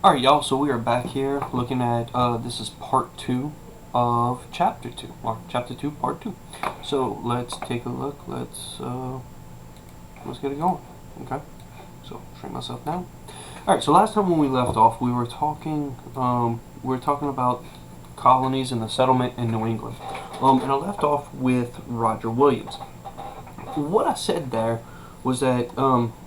Alright, y'all, so we are back here looking at, this is part 2 of chapter 2, or chapter 2, part 2. So let's take a look, let's get it going, okay? So, shrink myself down. Alright, so last time when we left off, we were talking about colonies and the settlement in New England. And I left off with Roger Williams. What I said there was that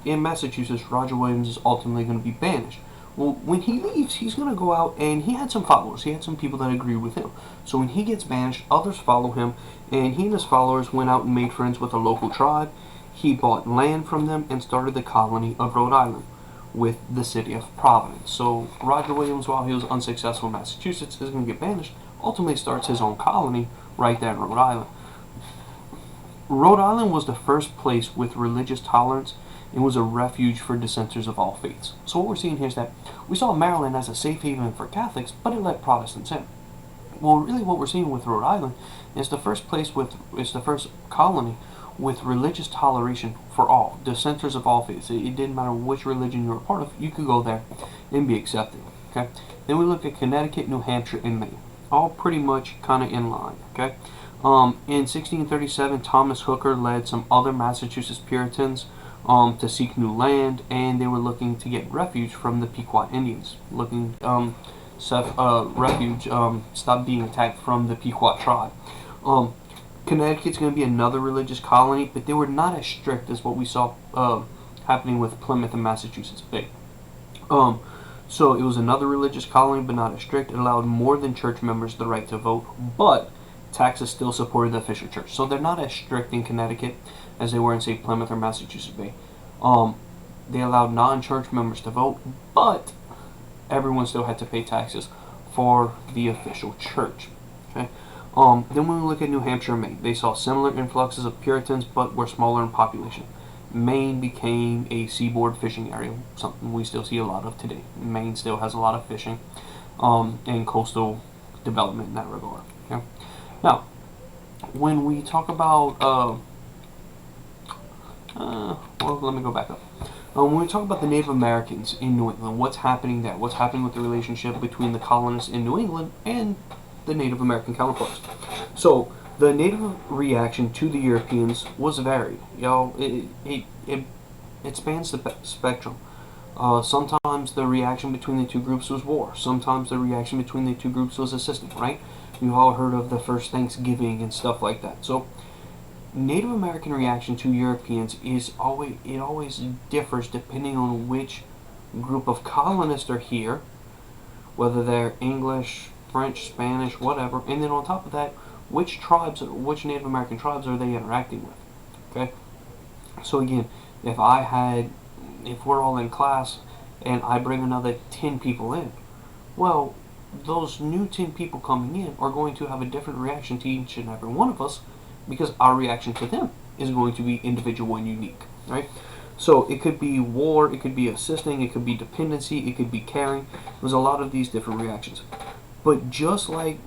in Massachusetts, Roger Williams is ultimately going to be banished. Well, when he leaves, he's going to go out, and he had some followers. He had some people that agreed with him. So when he gets banished, others follow him, and he and his followers went out and made friends with a local tribe. He bought land from them and started the colony of Rhode Island with the city of Providence. So Roger Williams, while he was unsuccessful in Massachusetts, is going to get banished, ultimately starts his own colony right there in Rhode Island. Rhode Island was the first place with religious tolerance and was a refuge for dissenters of all faiths. So what we're seeing here is that we saw Maryland as a safe haven for Catholics, but it let Protestants in. Well, really what we're seeing with Rhode Island is the first colony with religious toleration for all, dissenters of all faiths. It didn't matter which religion you were a part of, you could go there and be accepted. Okay. Then we look at Connecticut, New Hampshire, and Maine. All pretty much kind of in line. Okay. In 1637, Thomas Hooker led some other Massachusetts Puritans to seek new land, and they were looking to get refuge from the Pequot Indians, looking refuge, stop being attacked from the Pequot tribe. Connecticut's going to be another religious colony, but they were not as strict as what we saw happening with Plymouth and Massachusetts Bay. So it was another religious colony, but not as strict. It allowed more than church members the right to vote, but taxes still supported the official church. So they're not as strict in Connecticut as they were in, say, Plymouth or Massachusetts Bay. They allowed non-church members to vote, but everyone still had to pay taxes for the official church. Okay. Then when we look at New Hampshire and Maine, they saw similar influxes of Puritans, but were smaller in population. Maine became a seaboard fishing area, something we still see a lot of today. Maine still has a lot of fishing and coastal development in that regard. Okay? Now, when we talk about, well, let me go back up. When we talk about the Native Americans in New England, what's happening there? What's happening with the relationship between the colonists in New England and the Native American counterparts? So, the Native reaction to the Europeans was varied. It spans the spectrum. Sometimes the reaction between the two groups was war. Sometimes the reaction between the two groups was assistance, right? We've all heard of the first Thanksgiving and stuff like that. So, Native American reaction to Europeans always differs depending on which group of colonists are here, whether they're English, French, Spanish, whatever, and then on top of that, which Native American tribes are they interacting with? Okay, so again, if we're all in class and I bring another 10 people in, well, those new 10 people coming in are going to have a different reaction to each and every one of us, because our reaction to them is going to be individual and unique, right? So it could be war, it could be assisting, it could be dependency, it could be caring. There's a lot of these different reactions. But just like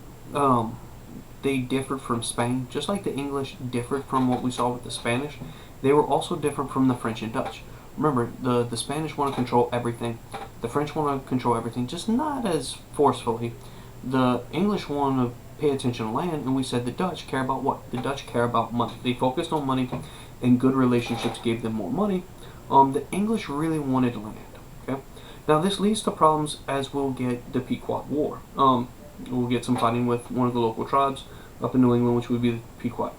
they differed from Spain, just like the English differed from what we saw with the Spanish, they were also different from the French and Dutch. Remember, the Spanish want to control everything. The French want to control everything, just not as forcefully. The English want to pay attention to land, and we said the Dutch care about what? The Dutch care about money. They focused on money, and good relationships gave them more money. The English really wanted land. Okay. Now this leads to problems as we'll get the Pequot War. We'll get some fighting with one of the local tribes up in New England, which would be the Pequot.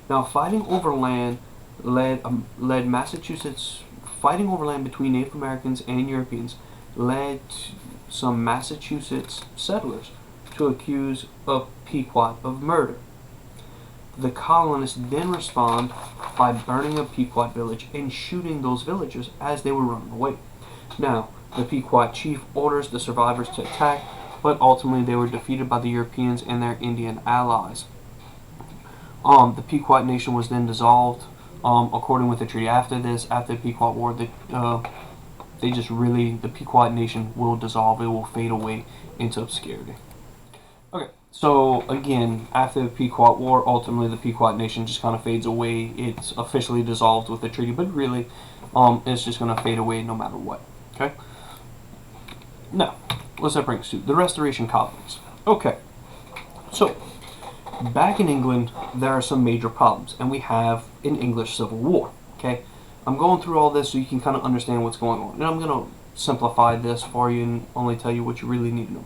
Now fighting over land led Massachusetts. Fighting over land between Native Americans and Europeans led some Massachusetts settlers to accuse a Pequot of murder. The colonists then respond by burning a Pequot village and shooting those villagers as they were running away. Now, the Pequot chief orders the survivors to attack, but ultimately they were defeated by the Europeans and their Indian allies. The Pequot nation was then dissolved. According with the treaty after the Pequot War, the Pequot nation will dissolve. It will fade away into obscurity. Okay, so again, after the Pequot War, ultimately the Pequot nation just kind of fades away. It's officially dissolved with the treaty, but really, it's just going to fade away no matter what. Okay. Now, what's that bring us to? The Restoration Colonies. Okay, so back in England, there are some major problems, and we have an English Civil War. Okay, I'm going through all this so you can kind of understand what's going on, and I'm going to simplify this for you and only tell you what you really need to know.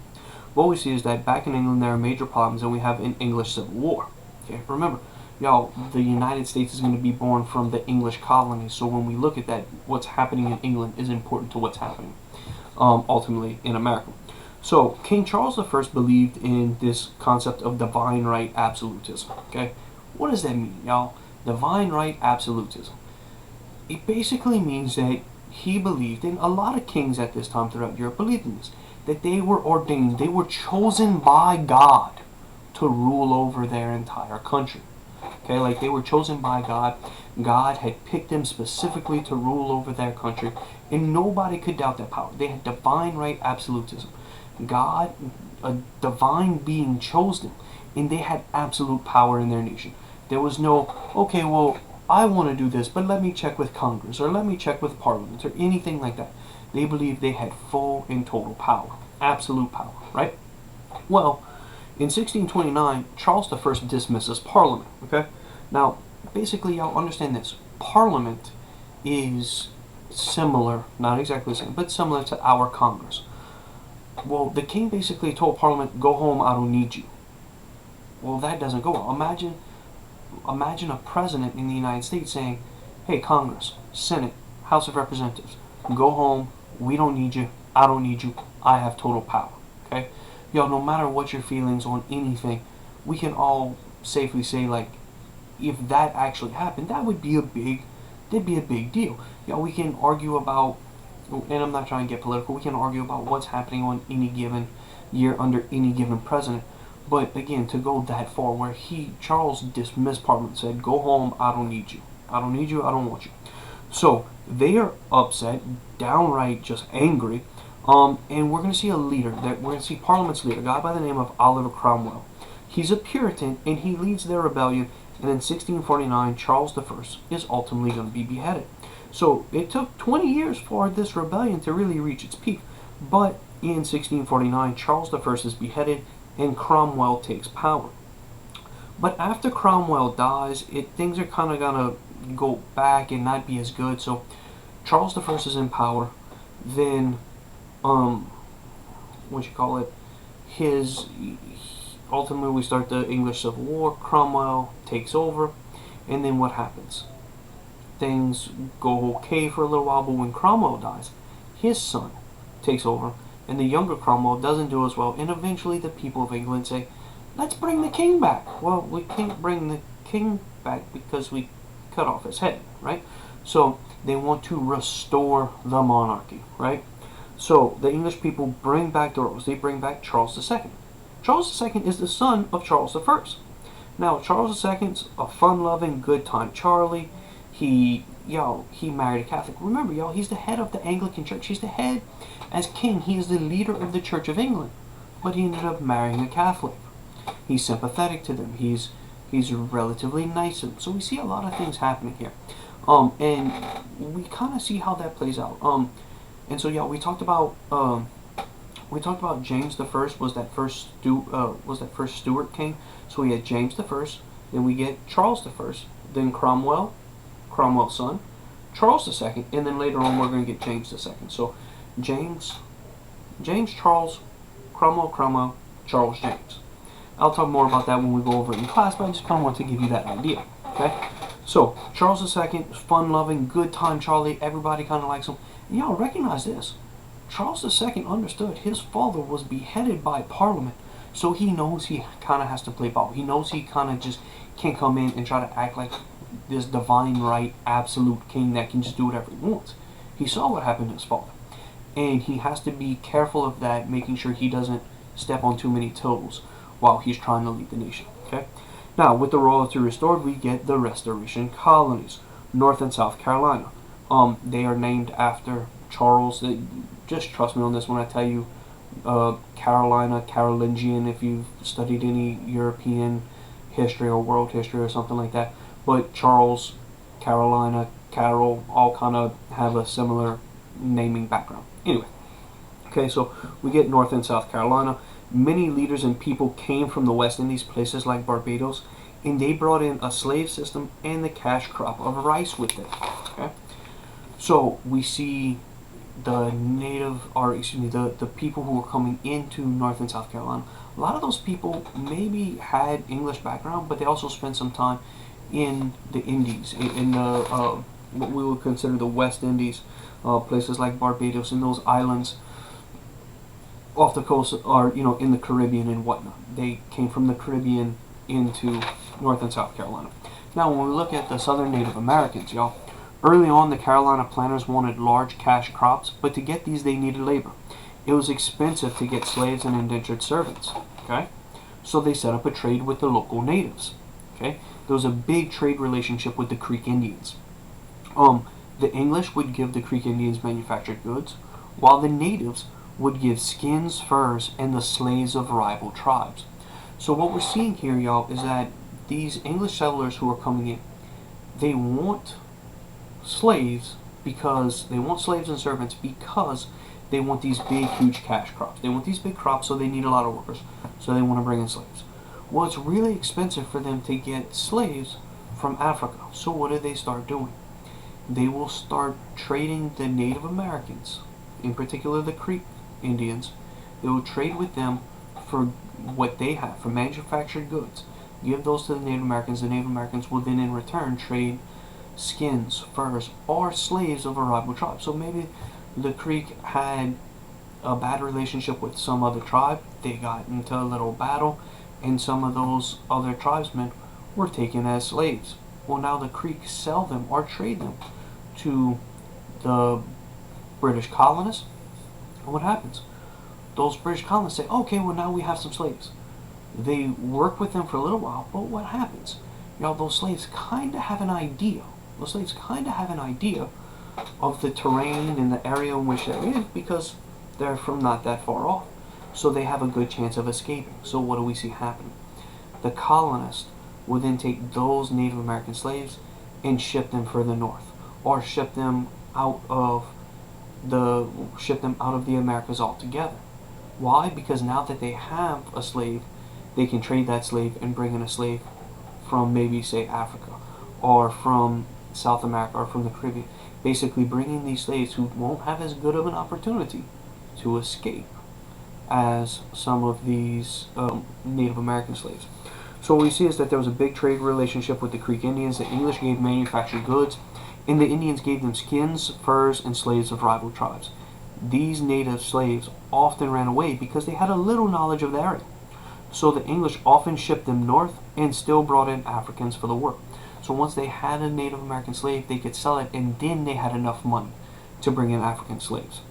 What we see is that back in England, there are major problems, and we have an English Civil War. Okay, remember, y'all, the United States is going to be born from the English colonies, so when we look at that, what's happening in England is important to what's happening ultimately in America. So King Charles I believed in this concept of divine right absolutism. Okay, what does that mean, y'all? Divine right absolutism. It basically means that he believed, and a lot of kings at this time throughout Europe believed in this, that they were ordained, they were chosen by God to rule over their entire country. Okay, like they were chosen by God. God had picked them specifically to rule over their country, and nobody could doubt that power. They had divine right absolutism. God, a divine being, chose them, and they had absolute power in their nation. There was no, okay, well, I want to do this, but let me check with Congress, or let me check with Parliament, or anything like that. They believed they had full and total power, absolute power, right? Well, in 1629, Charles I dismisses Parliament, okay? Now, basically, y'all understand this. Parliament is similar, not exactly the same, but similar to our Congress. Well, the king basically told Parliament, go home, I don't need you. Well, that doesn't go well. Imagine a president in the United States saying, hey, Congress, Senate, House of Representatives, go home, we don't need you, I don't need you, I have total power, okay? Y'all, no matter what your feelings on anything, we can all safely say, like, if that actually happened, that'd be a big deal. Y'all, we can argue about, and I'm not trying to get political, we can argue about what's happening on any given year under any given president. But again, to go that far where Charles dismissed Parliament, said, go home, I don't need you. I don't need you, I don't want you. So they are upset, downright just angry, and we're going to see a leader, we're going to see Parliament's leader, a guy by the name of Oliver Cromwell. He's a Puritan, and he leads their rebellion, and in 1649, Charles I is ultimately going to be beheaded. So it took 20 years for this rebellion to really reach its peak, but in 1649, Charles I is beheaded, and Cromwell takes power. But after Cromwell dies, things are kind of going to go back and not be as good. So Charles I is in power. Then, ultimately we start the English Civil War. Cromwell takes over. And then what happens? Things go okay for a little while, but when Cromwell dies, his son takes over. And the younger Cromwell doesn't do as well, and eventually the people of England say, let's bring the king back. Well, we can't bring the king back because we cut off his head, right? So they want to restore the monarchy, right? So the English people bring back the royals. They bring back Charles II. Charles II is the son of Charles I. Now, Charles II's a fun-loving, good-time Charlie. He married a Catholic. Remember, y'all, he's the head of the Anglican Church. He's the head, as king, he is the leader of the Church of England. But he ended up marrying a Catholic. He's sympathetic to them. He's relatively nice to them. So we see a lot of things happening here. And we kind of see how that plays out. And so, yeah, we talked about James the First was that first Stuart king. So we had James the First, then we get Charles the First, then Cromwell's son, Charles II, and then later on we're going to get James II. So James, Charles, Cromwell, Charles, James. I'll talk more about that when we go over it in class, but I just kind of want to give you that idea. Okay? So Charles II, fun-loving, good-time Charlie. Everybody kind of likes him. And y'all recognize this. Charles II understood his father was beheaded by Parliament, so he knows he kind of has to play ball. He knows he kind of just can't come in and try to act like this divine right, absolute king that can just do whatever he wants. He saw what happened to his father, and he has to be careful of that, making sure he doesn't step on too many toes while he's trying to lead the nation. Okay. Now, with the royalty restored, we get the Restoration Colonies, North and South Carolina. They are named after Charles. Just trust me on this when I tell you, Carolina, Carolingian, if you've studied any European history or world history or something like that. But Charles, Carolina, Carol, all kind of have a similar naming background. Anyway, Okay, so we get North and South Carolina. Many leaders and people came from the West Indies, places like Barbados, and they brought in a slave system and the cash crop of rice with it. Okay, so we see the the people who were coming into North and South Carolina. A lot of those people maybe had English background, but they also spent some time in the Indies, in the what we would consider the West Indies, places like Barbados and those islands off the coast, or in the Caribbean and whatnot. They came from the Caribbean into North and South Carolina. Now, when we look at the Southern Native Americans, y'all, early on the Carolina planters wanted large cash crops, but to get these they needed labor. It was expensive to get slaves and indentured servants. Okay, so they set up a trade with the local natives. Okay, there was a big trade relationship with the Creek Indians. The English would give the Creek Indians manufactured goods, while the natives would give skins, furs, and the slaves of rival tribes. So what we're seeing here, y'all, is that these English settlers who are coming in, they want slaves and servants because they want these big, huge cash crops. They want these big crops, so they need a lot of workers. So they want to bring in slaves. Well, it's really expensive for them to get slaves from Africa. So what do they start doing? They will start trading the Native Americans, in particular the Creek Indians. They will trade with them for what they have, for manufactured goods. Give those to the Native Americans. The Native Americans will then in return trade skins, furs, or slaves of a rival tribe. So maybe the Creek had a bad relationship with some other tribe. They got into a little battle, and some of those other tribesmen were taken as slaves. Well, now the Creek sell them or trade them to the British colonists. And what happens? Those British colonists say, okay, well, now we have some slaves. They work with them for a little while, but what happens? Those slaves kind of have an idea. Those slaves kind of have an idea of the terrain and the area in which they're in because they're from not that far off. So they have a good chance of escaping. So what do we see happening? The colonists will then take those Native American slaves and ship them further north, or ship them out of the Americas altogether. Why? Because now that they have a slave, they can trade that slave and bring in a slave from maybe, say, Africa, or from South America, or from the Caribbean. Basically bringing these slaves who won't have as good of an opportunity to escape as some of these Native American slaves. So what we see is that there was a big trade relationship with the Creek Indians. The English gave manufactured goods, and the Indians gave them skins, furs, and slaves of rival tribes. These native slaves often ran away because they had a little knowledge of the area. So the English often shipped them north and still brought in Africans for the work. So once they had a Native American slave, they could sell it, and then they had enough money to bring in African slaves.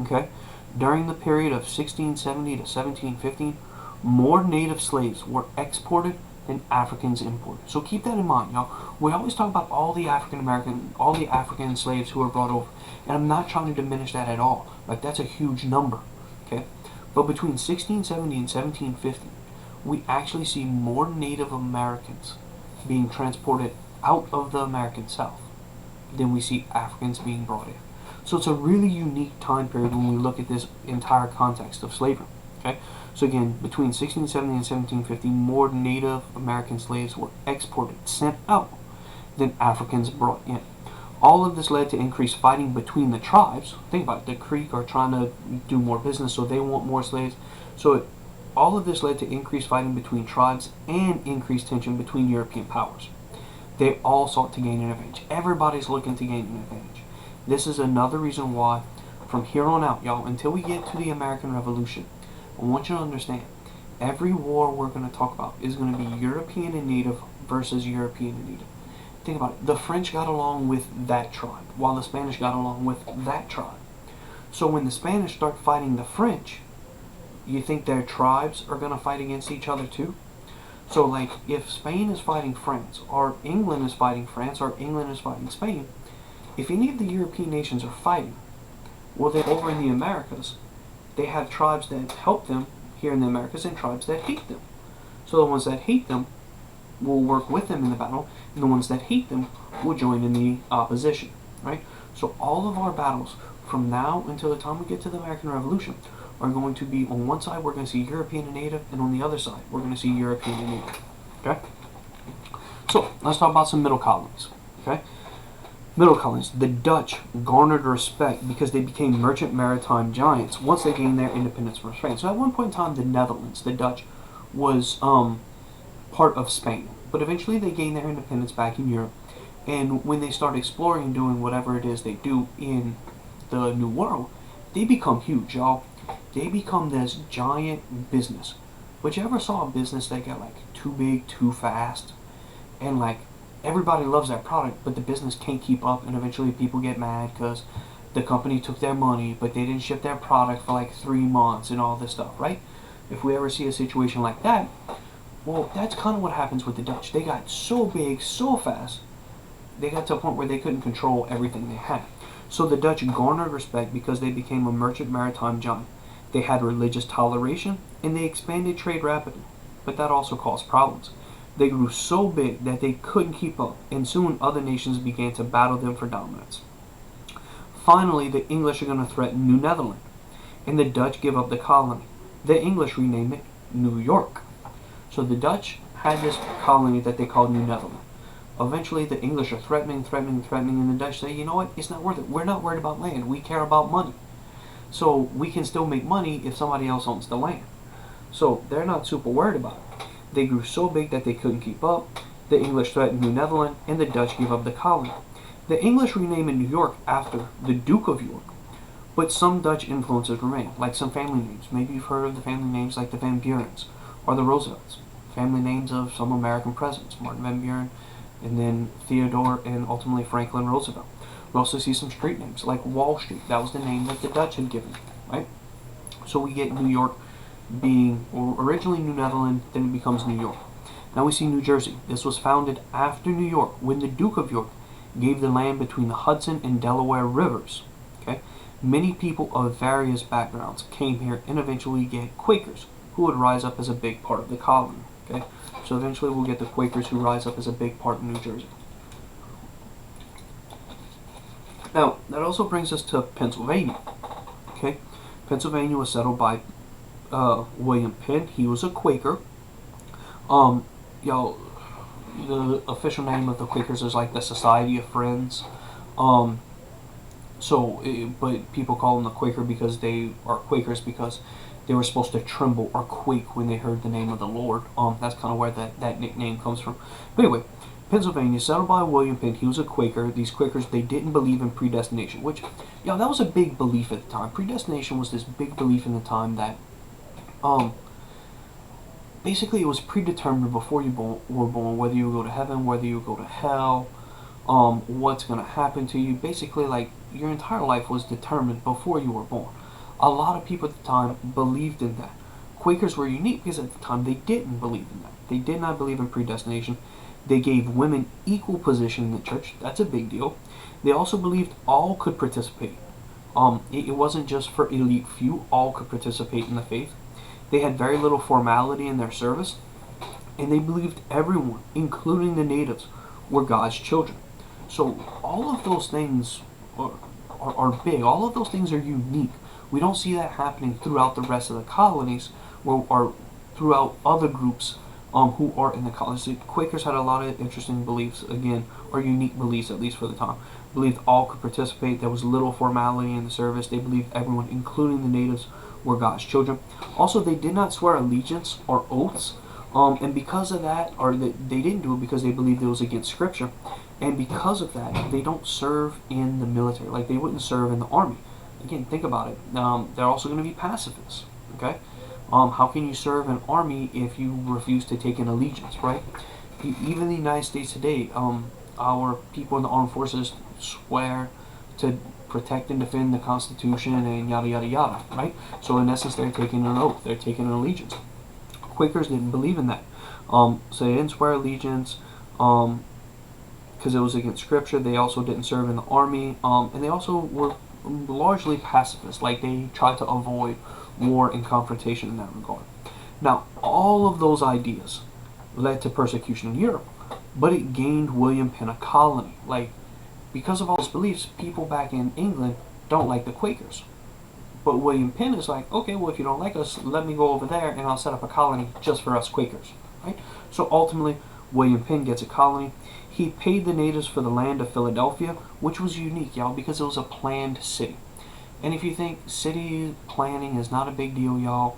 Okay? During the period of 1670 to 1715, more native slaves were exported than Africans imported. So keep that in mind, y'all. We always talk about all the African slaves who were brought over, and I'm not trying to diminish that at all. Like, that's a huge number, okay? But between 1670 and 1750, we actually see more Native Americans being transported out of the American South than we see Africans being brought in. So it's a really unique time period when we look at this entire context of slavery. Okay? So again, between 1670 and 1750, more Native American slaves were exported, sent out, than Africans brought in. All of this led to increased fighting between the tribes. Think about it, the Creek are trying to do more business, so they want more slaves. All of this led to increased fighting between tribes and increased tension between European powers. They all sought to gain an advantage. Everybody's looking to gain an advantage. This is another reason why, from here on out, y'all, until we get to the American Revolution, I want you to understand, every war we're going to talk about is going to be European and Native versus European and Native. Think about it. The French got along with that tribe, while the Spanish got along with that tribe. So when the Spanish start fighting the French, you think their tribes are going to fight against each other too? So, like, if Spain is fighting France, or England is fighting France, or England is fighting Spain, if any of the European nations are fighting, well, then over in the Americas, they have tribes that help them here in the Americas and tribes that hate them. So the ones that hate them will work with them in the battle, and the ones that hate them will join in the opposition, right? So all of our battles from now until the time we get to the American Revolution, are going to be on one side we're going to see European and Native, and on the other side we're going to see European and Native. Okay? So let's talk about some middle colonies. Okay? Middle colonies. The Dutch garnered respect because they became merchant maritime giants once they gained their independence from Spain. So at one point in time, the Netherlands, the Dutch, was part of Spain. But eventually they gained their independence back in Europe. And when they start exploring and doing whatever it is they do in the New World, they become huge, y'all. They become this giant business. But you ever saw a business that got like too big, too fast? And like everybody loves that product, but the business can't keep up, and eventually people get mad because the company took their money, but they didn't ship their product for like 3 months and all this stuff, right? If we ever see a situation like that, well, that's kind of what happens with the Dutch. They got so big, so fast, they got to a point where they couldn't control everything they had. So the Dutch garnered respect because they became a merchant maritime giant. They had religious toleration, and they expanded trade rapidly, but that also caused problems. They grew so big that they couldn't keep up, and soon other nations began to battle them for dominance. Finally, the English are going to threaten New Netherland, and the Dutch give up the colony. The English rename it New York. So the Dutch had this colony that they called New Netherland. Eventually, the English are threatening, and the Dutch say, you know what, it's not worth it. We're not worried about land. We care about money. So we can still make money if somebody else owns the land. So they're not super worried about it. They grew so big that they couldn't keep up. The English threatened New Netherland, and the Dutch gave up the colony. The English renamed New York after the Duke of York, but some Dutch influences remain, like some family names. Maybe you've heard of the family names like the Van Burens or the Roosevelts. Family names of some American presidents, Martin Van Buren, and then Theodore, and ultimately Franklin Roosevelt. We also see some street names like Wall Street. That was the name that the Dutch had given, right? So we get New York being originally New Netherland, then it becomes New York. Now we see New Jersey. This was founded after New York when the Duke of York gave the land between the Hudson and Delaware rivers. Okay, many people of various backgrounds came here, and eventually get Quakers, who would rise up as a big part of the colony. Okay, so eventually we'll get the Quakers who rise up as a big part in New Jersey. Now that also brings us to Pennsylvania. Okay, Pennsylvania was settled by William Penn. He was a Quaker. The official name of the Quakers is like the Society of Friends. But people call them the Quaker because they are Quakers because they were supposed to tremble or quake when they heard the name of the Lord. That's kind of where that nickname comes from. But anyway, Pennsylvania, settled by William Penn. He was a Quaker. These Quakers, they didn't believe in predestination, which, that was a big belief at the time. Predestination was this big belief in the time that, basically it was predetermined before you were born, whether you would go to heaven, whether you would go to hell, what's going to happen to you. Basically, like, your entire life was determined before you were born. A lot of people at the time believed in that. Quakers were unique because at the time they didn't believe in that. They did not believe in predestination. They gave women equal position in the church. That's a big deal. They also believed all could participate. It wasn't just for elite few. All could participate in the faith. They had very little formality in their service, and they believed everyone, including the natives, were God's children. So all of those things are big. All of those things are unique. We don't see that happening throughout the rest of the colonies, or throughout other groups who are in the colonies. The Quakers had a lot of interesting beliefs, again, or unique beliefs, at least for the time. Believed all could participate. There was little formality in the service. They believed everyone, including the natives, were God's children. Also, they did not swear allegiance or oaths, and because of that, they didn't do it because they believed it was against Scripture, and because of that, they don't serve in the military. Like, they wouldn't serve in the army. Again, think about it. They're also going to be pacifists. Okay, how can you serve an army if you refuse to take an allegiance, right? Even the United States today, our people in the armed forces swear to protect and defend the Constitution and yada yada yada, right? So in essence, they're taking an oath, they're taking an allegiance. Quakers didn't believe in that, so they didn't swear allegiance because it was against Scripture. They also didn't serve in the army, and they also were largely pacifist. Like, they tried to avoid war and confrontation in that regard. Now, all of those ideas led to persecution in Europe, but it gained William Penn a colony. Like, because of all those beliefs, people back in England don't like the Quakers. But William Penn is like, okay, well, if you don't like us, let me go over there and I'll set up a colony just for us Quakers, right? So ultimately, William Penn gets a colony. He paid the natives for the land of Philadelphia, which was unique, y'all, because it was a planned city. And if you think city planning is not a big deal, y'all,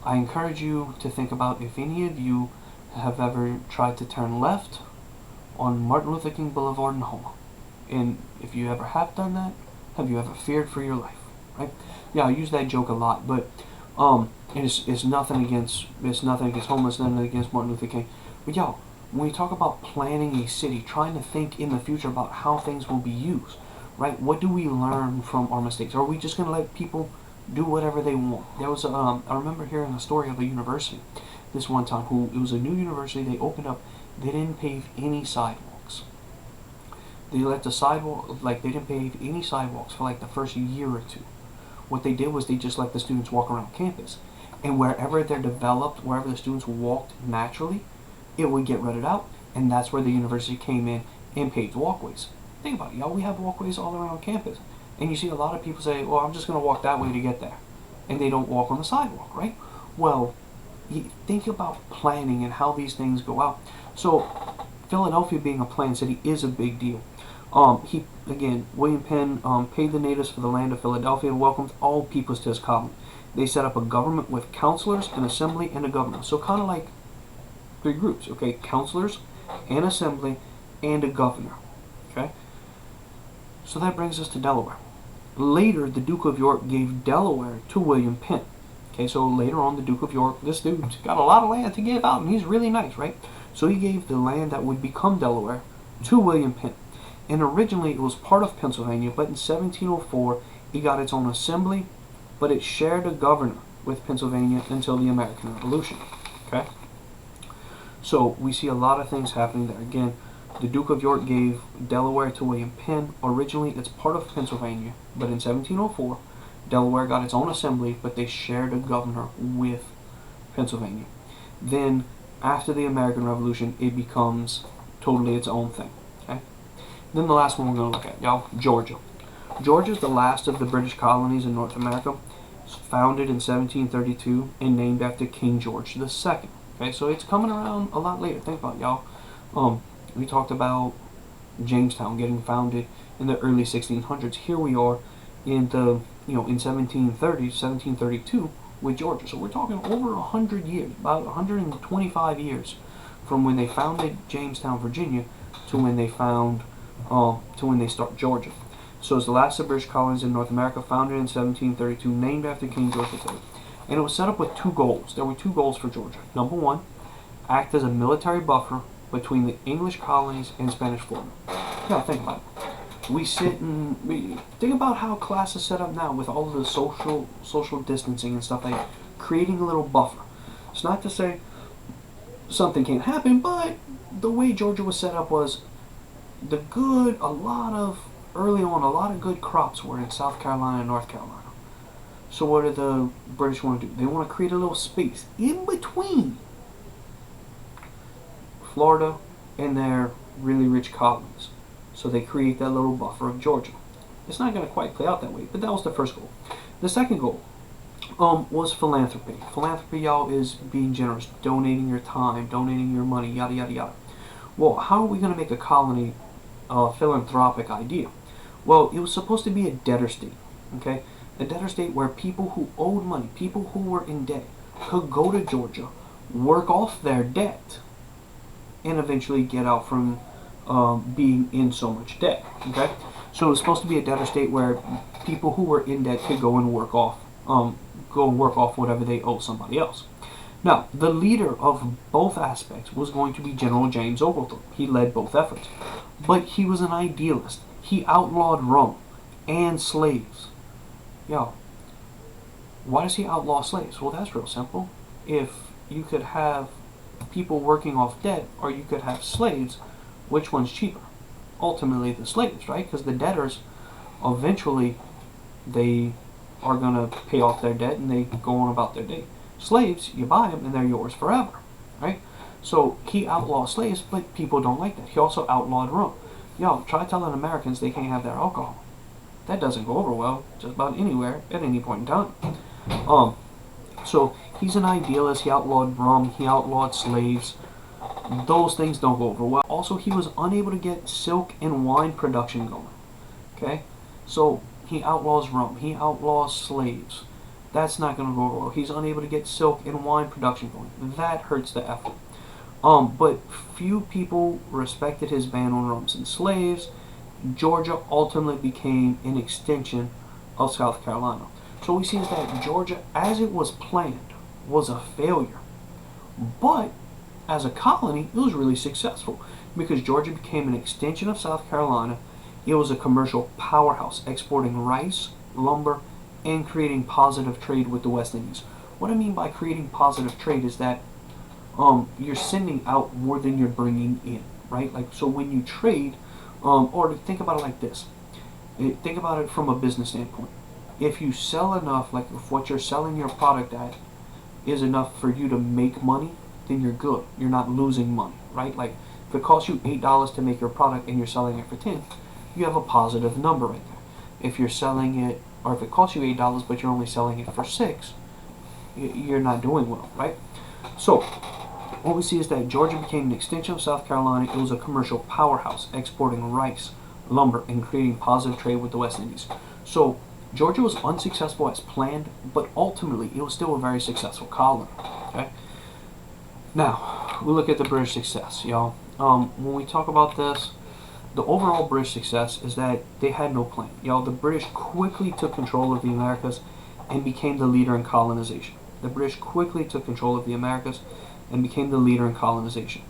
I encourage you to think about if any of you have ever tried to turn left on Martin Luther King Boulevard in Houma. And if you ever have done that, have you ever feared for your life? Right? Yeah, I use that joke a lot, but it's nothing against Houma, it's nothing against Martin Luther King. But y'all, when we talk about planning a city, trying to think in the future about how things will be used, right? What do we learn from our mistakes? Are we just going to let people do whatever they want? There was I remember hearing a story of a university this one time. It was a new university. They opened up. They didn't pave any sidewalks. They let the sidewalk they didn't pave any sidewalks for like the first year or two. What they did was they just let the students walk around campus, and wherever they're developed, wherever the students walked naturally, it would get rutted out, and that's where the university came in and paved walkways. Think about it, y'all. We have walkways all around campus, and you see a lot of people say, "Well, I'm just going to walk that way to get there," and they don't walk on the sidewalk, right? Well, you think about planning and how these things go out. So, Philadelphia being a planned city is a big deal. William Penn paid the natives for the land of Philadelphia and welcomed all peoples to his colony. They set up a government with councilors, an assembly, and a governor. So kind of like three groups, okay? Councilors, an assembly, and a governor, okay? So that brings us to Delaware. Later, the Duke of York gave Delaware to William Penn. Okay, so later on, the Duke of York, this dude's got a lot of land to give out, and he's really nice, right? So he gave the land that would become Delaware to William Penn. And originally, it was part of Pennsylvania, but in 1704, it got its own assembly, but it shared a governor with Pennsylvania until the American Revolution, okay? So we see a lot of things happening there. Again, the Duke of York gave Delaware to William Penn. Originally, it's part of Pennsylvania, but in 1704, Delaware got its own assembly, but they shared a governor with Pennsylvania. Then, after the American Revolution, it becomes totally its own thing. Okay. Then the last one we're going to look at, y'all, Georgia. Georgia is the last of the British colonies in North America. It's founded in 1732 and named after King George II. Okay, so it's coming around a lot later. Think about it, y'all. We talked about Jamestown getting founded in the early 1600s. Here we are in the in 1732 with Georgia. So we're talking over 100 years, about 125 years from when they founded Jamestown, Virginia, to when they start Georgia. So it's the last of British colonies in North America, founded in 1732, named after King George III. And it was set up with two goals. There were two goals for Georgia. Number one, act as a military buffer between the English colonies and Spanish Florida. Yeah, think about it. We think about how class is set up now with all of the social distancing and stuff like that, creating a little buffer. It's not to say something can't happen, but the way Georgia was set up was early on, a lot of good crops were in South Carolina and North Carolina. So what do the British want to do? They want to create a little space in between Florida and their really rich colonies. So they create that little buffer of Georgia. It's not going to quite play out that way, but that was the first goal. The second goal was philanthropy. Philanthropy, y'all, is being generous, donating your time, donating your money, yada, yada, yada. Well, how are we going to make a colony a philanthropic idea? Well, it was supposed to be a debtor state, okay? A debtor state where people who owed money, people who were in debt, could go to Georgia, work off their debt, and eventually get out from being in so much debt, okay? So it was supposed to be a debtor state where people who were in debt could go and work off whatever they owe somebody else. Now, the leader of both aspects was going to be General James Oglethorpe. He led both efforts. But he was an idealist. He outlawed rum and slaves. Yo, why does he outlaw slaves? Well, that's real simple. If you could have people working off debt or you could have slaves, which one's cheaper? Ultimately, the slaves, right? Because the debtors, eventually, they are going to pay off their debt and they go on about their day. Slaves, you buy them and they're yours forever, right? So he outlawed slaves, but people don't like that. He also outlawed rum. Yo, try telling Americans they can't have their alcohol. That doesn't go over well just about anywhere at any point in time. Um, so he's an idealist. He outlawed rum. He outlawed slaves. Those things don't go over well. Also, he was unable to get silk and wine production going. Okay, so he outlaws rum. He outlaws slaves. That's not going to go over well. He's unable to get silk and wine production going. That hurts the effort. But few people respected his ban on rums and slaves. Georgia ultimately became an extension of South Carolina. So we see is that Georgia, as it was planned, was a failure. But as a colony, it was really successful because Georgia became an extension of South Carolina. It was a commercial powerhouse, exporting rice, lumber, and creating positive trade with the West Indies. What I mean by creating positive trade is that you're sending out more than you're bringing in, right? Like, so when you trade, or think about it like this. Think about it from a business standpoint. If you sell enough, like if what you're selling your product at is enough for you to make money, then you're good. You're not losing money, right? Like if it costs you $8 to make your product and you're selling it for 10, you have a positive number right there. If you're selling it, or if it costs you $8 but you're only selling it for 6, you're not doing well, right? So what we see is that Georgia became an extension of South Carolina. It was a commercial powerhouse, exporting rice, lumber, and creating positive trade with the West Indies. So Georgia was unsuccessful as planned, but ultimately it was still a very successful colony. Okay. Now we look at the British success, y'all. When we talk about this, the overall British success is that they had no plan. Y'all, the British quickly took control of the Americas and became the leader in colonization. The British quickly took control of the Americas and became the leader in colonization.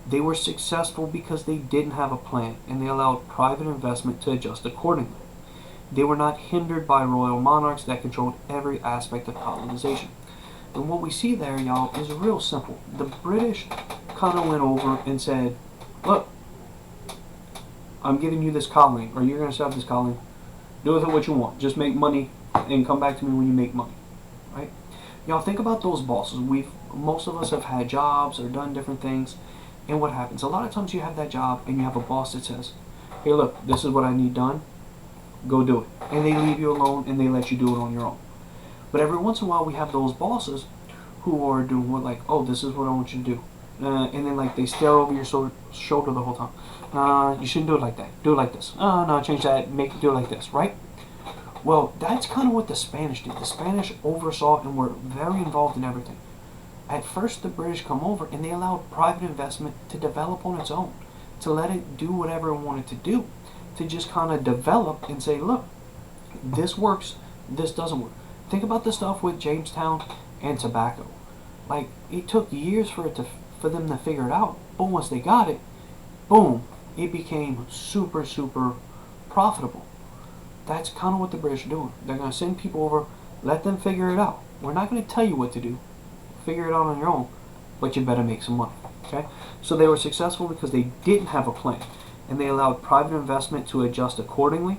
They were successful because they didn't have a plan and they allowed private investment to adjust accordingly. They were not hindered by royal monarchs that controlled every aspect of colonization. And what we see there, y'all, is real simple. The British kind of went over and said, look, I'm giving you this colony, or you're going to set up this colony. Do with it what you want. Just make money and come back to me when you make money. Right? Y'all, think about those bosses. Most of us have had jobs or done different things. And what happens? A lot of times you have that job and you have a boss that says, hey, look, this is what I need done. Go do it. And they leave you alone and they let you do it on your own. But every once in a while we have those bosses who are doing what, like, oh, this is what I want you to do. And then like they stare over your shoulder the whole time. You shouldn't do it like that. Do it like this. No, change that. Do it like this, right? Well, that's kind of what the Spanish did. The Spanish oversaw and were very involved in everything. At first, the British come over and they allowed private investment to develop on its own, to let it do whatever it wanted to do, to just kind of develop and say, look, this works, this doesn't work. Think about the stuff with Jamestown and tobacco. Like, it took years for them to figure it out, but once they got it, boom, it became super, super profitable. That's kind of what the British are doing. They're going to send people over, let them figure it out. We're not going to tell you what to do. Figure it out on your own, but you better make some money. Okay? So they were successful because they didn't have a plan, and they allowed private investment to adjust accordingly.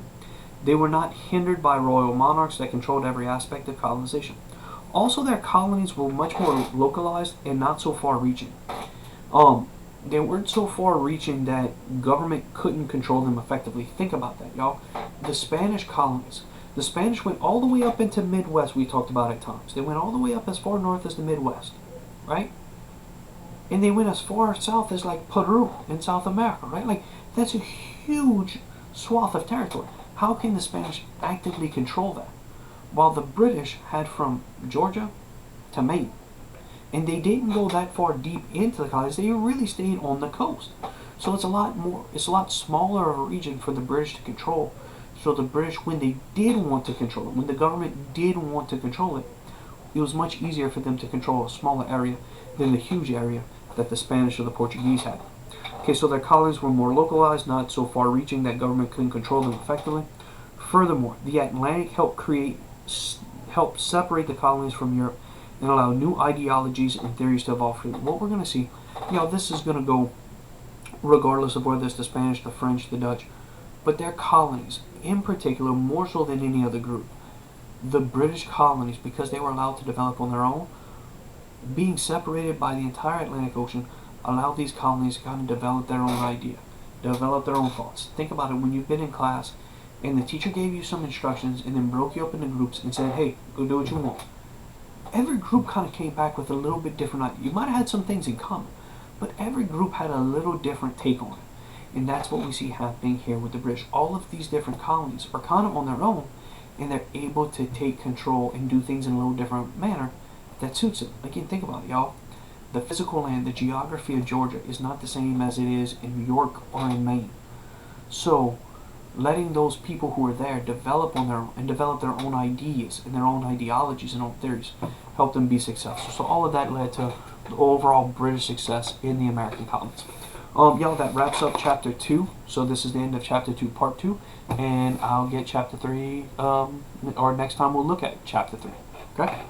They were not hindered by royal monarchs that controlled every aspect of colonization. Also, their colonies were much more localized and not so far-reaching. They weren't so far-reaching that government couldn't control them effectively. Think about that, y'all. The Spanish colonies. The Spanish went all the way up into Midwest, we talked about at times. They went all the way up as far north as the Midwest, right? And they went as far south as like Peru in South America, right? Like, that's a huge swath of territory. How can the Spanish actively control that? While the British had from Georgia to Maine. And they didn't go that far deep into the colonies. They really stayed on the coast. So it's a lot smaller of a region for the British to control. So the British, when they did want to control it, when the government did want to control it, it was much easier for them to control a smaller area than the huge area that the Spanish or the Portuguese had. Okay, so their colonies were more localized, not so far-reaching that government couldn't control them effectively. Furthermore, the Atlantic helped separate the colonies from Europe and allow new ideologies and theories to evolve freely. What we're going to see, this is going to go regardless of whether it's the Spanish, the French, the Dutch, but their colonies, in particular, more so than any other group, the British colonies, because they were allowed to develop on their own, being separated by the entire Atlantic Ocean, allowed these colonies to kind of develop their own idea, develop their own thoughts. Think about it, when you've been in class and the teacher gave you some instructions and then broke you up into groups and said, hey, go do what you want, every group kind of came back with a little bit different idea. You might have had some things in common, but every group had a little different take on it. And that's what we see happening here with the British. All of these different colonies are kind of on their own, and they're able to take control and do things in a little different manner that suits them. Again, think about it, y'all. The physical land, the geography of Georgia is not the same as it is in New York or in Maine. So, letting those people who are there develop on their own and develop their own ideas and their own ideologies and own theories help them be successful. So all of that led to the overall British success in the American colonies. Y'all, that wraps up chapter 2. So this is the end of chapter 2, part 2, and I'll get chapter 3, or next time we'll look at chapter 3. Okay?